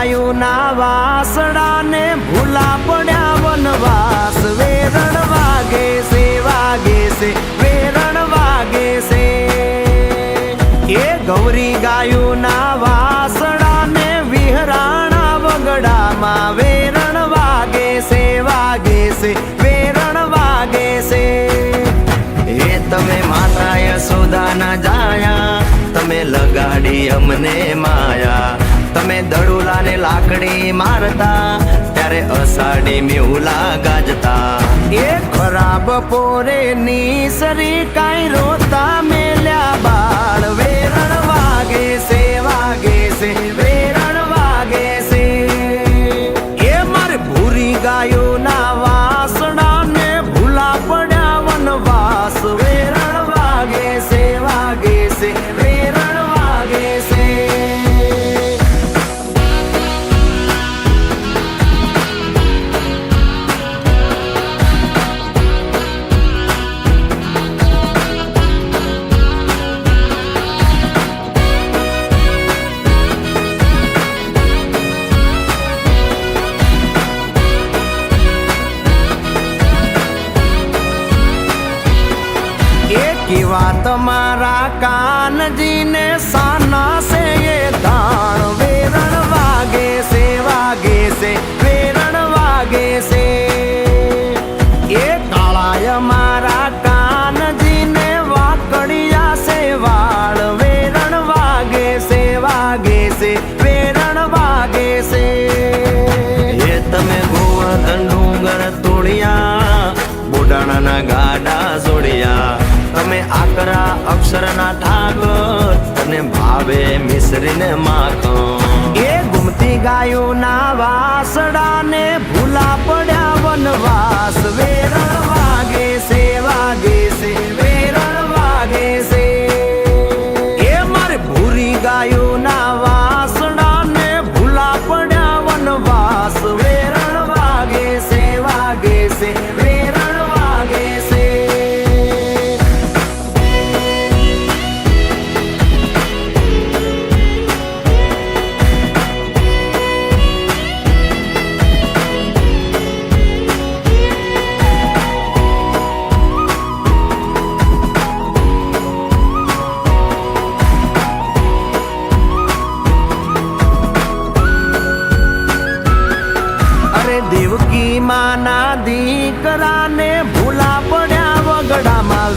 ગાયું ના વાસડા ને ભૂલા પડ્યા વનવાસ વેરણ વાગે છે વેરણ વાગે છે એ ગૌરી ગાયું ના વાસડા ને વિહરાણા વગડામાં વેરણ વાગે છે વેરણ વાગે છે એ તમે માતા યશોદા ના જાયા તમે લગાડી અમને માયા તમે દડુલા ને લાકડી મારતા ત્યારે અષાઢી મેહુલા ગાજતા એ ખરાબ પોરે ની સરી કાઈ રોતા મેલ્યા બાળ વેરણ વાગે છે વેરણ વાગે છે એ મારે ભૂરી ગાયો ના વાસડા ને ભૂલા પડ્યા વનવાસ વેરણ વાગે છે વેરણ વાગે છે કેવા તમારા કાનજી ને સાના છે એ ધાણ વેરણ વાગે છે વેરણ વાગે છે એ કાળાય મારા કાનજી ને વાકડિયા છે વાળ વેરણ વાગે છે વેરણ વાગે છે એ તમે ગોવર્ધન ડુંગર તોડ્યા બોડાણાના ગાડા જોડ્યા તમે આકરા અક્ષરના ઠાગર અને ભાવે મિશ્રીને માખણ એ ગુમતી ગાયો ના વાસડા ને ભૂલા પડ્યા વનવાસ વેરણ વાગે છે વેરણ વાગે છે એ મારે ભૂરી ગાયો ના વાસડા ને ભૂલા પડ્યા વનવાસ વેરણ વાગે છે વેરણ વાગે છે દેવકી માના દીકરાને ભૂલા પડ્યા વગડામાં